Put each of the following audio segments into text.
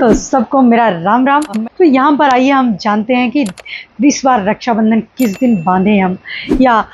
तो सबको मेरा राम राम। तो यहाँ पर आइए हम जानते हैं कि इस बार रक्षाबंधन किस दिन बांधें हम, या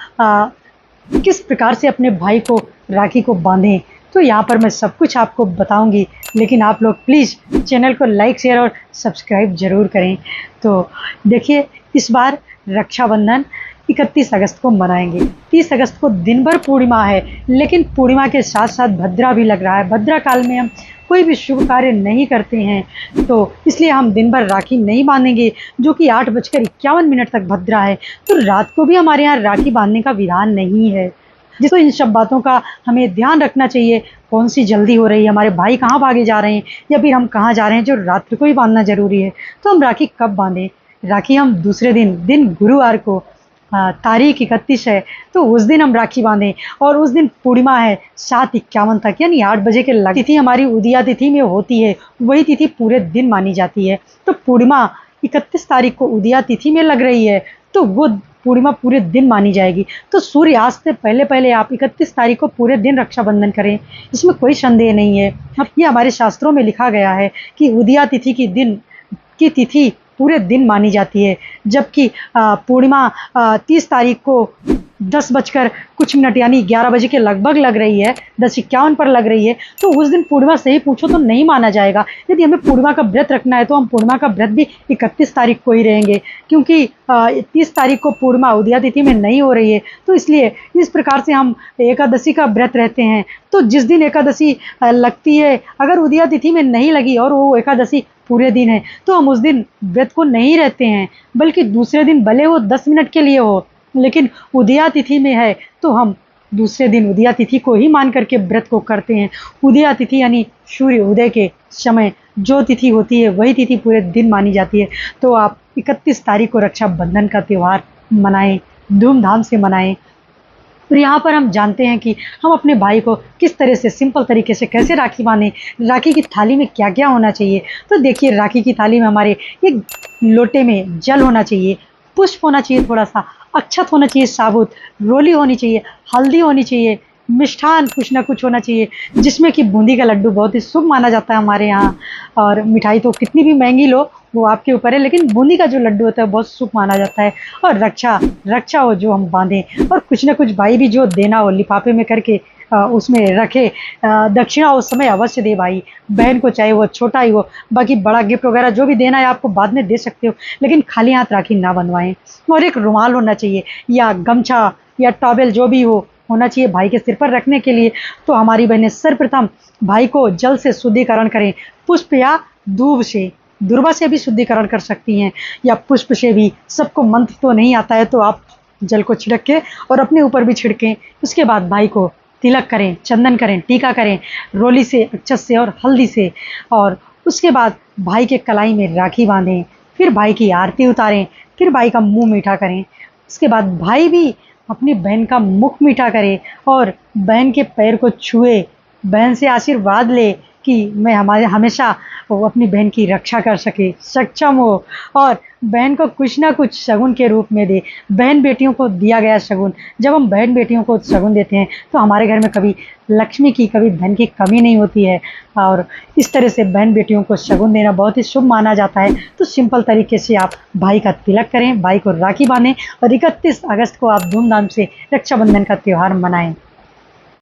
किस प्रकार से अपने भाई को राखी को बांधें। तो यहाँ पर मैं सब कुछ आपको बताऊंगी, लेकिन आप लोग प्लीज़ चैनल को लाइक शेयर और सब्सक्राइब ज़रूर करें। तो देखिए, इस बार रक्षाबंधन 31 अगस्त को मनाएंगे। 30 अगस्त को दिन भर पूर्णिमा है, लेकिन पूर्णिमा के साथ साथ भद्रा भी लग रहा है। भद्रा काल में हम कोई भी शुभ कार्य नहीं करते हैं, तो इसलिए हम दिन भर राखी नहीं बांधेंगे, जो कि 8:51 तक भद्रा है। तो रात को भी हमारे यहाँ राखी बांधने का विधान नहीं है। जिसको इन सब बातों का हमें ध्यान रखना चाहिए। कौन सी जल्दी हो रही है, हमारे भाई कहाँ भागे जा रहे हैं, या फिर हम कहाँ जा रहे हैं जो रात्रि को ही बांधना जरूरी है। तो हम राखी कब बांधें? राखी हम दूसरे दिन गुरुवार को, तारीख 31 है, तो उस दिन हम राखी बांधें। और उस दिन पूर्णिमा है 7:51 तक, यानी 8 बजे के लग तिथि हमारी उदया तिथि में होती है, वही तिथि पूरे दिन मानी जाती है। तो पूर्णिमा 31 तारीख को उदया तिथि में लग रही है, तो वो पूर्णिमा पूरे दिन मानी जाएगी। तो सूर्यास्त से पहले पहले आप 31 तारीख को पूरे दिन रक्षाबंधन करें, इसमें कोई संदेह नहीं है। अब ये हमारे शास्त्रों में लिखा गया है कि उदया तिथि की दिन की तिथि पूरे दिन मानी जाती है, जबकि पूर्णिमा 30 तारीख को 10:00 यानी 11 बजे के लगभग लग रही है, 10:51 पर लग रही है। तो उस दिन पूर्णिमा से ही पूछो तो नहीं माना जाएगा। यदि हमें पूर्णिमा का व्रत रखना है, तो हम पूर्णिमा का व्रत भी 31 तारीख को ही रहेंगे, क्योंकि 30 तारीख को पूर्णिमा उदया तिथि में नहीं हो रही है। तो इसलिए इस प्रकार से हम एकादशी का व्रत रहते हैं। तो जिस दिन एकादशी लगती है, अगर उदया तिथि में नहीं लगी और वो एकादशी पूरे दिन है, तो हम उस दिन व्रत को नहीं रहते हैं, बल्कि दूसरे दिन भले वो 10 मिनट के लिए हो, लेकिन उदया तिथि में है तो हम दूसरे दिन उदया तिथि को ही मान करके व्रत को करते हैं। उदया तिथि यानी सूर्य उदय के समय जो तिथि होती है, वही तिथि पूरे दिन मानी जाती है। तो आप 31 तारीख को रक्षाबंधन का त्यौहार मनाएं, धूमधाम से मनाएं। और यहाँ पर हम जानते हैं कि हम अपने भाई को किस तरह से सिंपल तरीके से कैसे राखी बांधें। राखी की थाली में क्या क्या होना चाहिए? तो देखिए, राखी की थाली में हमारे एक लोटे में जल होना चाहिए, पुष्प होना चाहिए, थोड़ा सा अक्षत होना चाहिए, साबुत रोली होनी चाहिए, हल्दी होनी चाहिए, मिष्ठान कुछ ना कुछ होना चाहिए, जिसमें कि बूंदी का लड्डू बहुत ही शुभ माना जाता है हमारे यहाँ। और मिठाई तो कितनी भी महंगी लो, वो आपके ऊपर है, लेकिन बूंदी का जो लड्डू होता है बहुत शुभ माना जाता है। और रक्षा हो जो हम बांधें, और कुछ ना कुछ भाई भी जो देना हो लिफाफे में करके उसमें रखे। दक्षिणा उस समय अवश्य दे भाई बहन को, चाहे वो छोटा ही हो। बाकी बड़ा गिफ्ट वगैरह जो भी देना है आपको बाद में दे सकते हो, लेकिन खाली हाथ राखी ना बनवाएं। और एक रुमाल होना चाहिए, या गमछा या टॉवेल जो भी होना चाहिए भाई के सिर पर रखने के लिए। तो हमारी बहनें सर्वप्रथम भाई को जल से शुद्धिकरण करें, पुष्प या दूब से, दुर्वा से भी शुद्धिकरण कर सकती हैं, या पुष्प से भी। सबको मंत्र तो नहीं आता है, तो आप जल को छिड़क के और अपने ऊपर भी छिड़कें। उसके बाद भाई को तिलक करें, चंदन करें, टीका करें, रोली से, अक्षत से और हल्दी से। और उसके बाद भाई के कलाई में राखी बांधें, फिर भाई की आरती उतारें, फिर भाई का मुंह मीठा करें। उसके बाद भाई भी अपनी बहन का मुख मीठा करे और बहन के पैर को छुए, बहन से आशीर्वाद ले कि मैं हमेशा वो अपनी बहन की रक्षा कर सके, सक्षम हो, और बहन को कुछ ना कुछ शगुन के रूप में दे। बहन बेटियों को दिया गया शगुन, जब हम बहन बेटियों को शगुन देते हैं, तो हमारे घर में कभी लक्ष्मी की, कभी धन की कमी नहीं होती है। और इस तरह से बहन बेटियों को शगुन देना बहुत ही शुभ माना जाता है। तो सिंपल तरीके से आप भाई का तिलक करें, भाई को राखी बांधें, और 31 अगस्त को आप धूमधाम से रक्षाबंधन का त्यौहार मनाएं।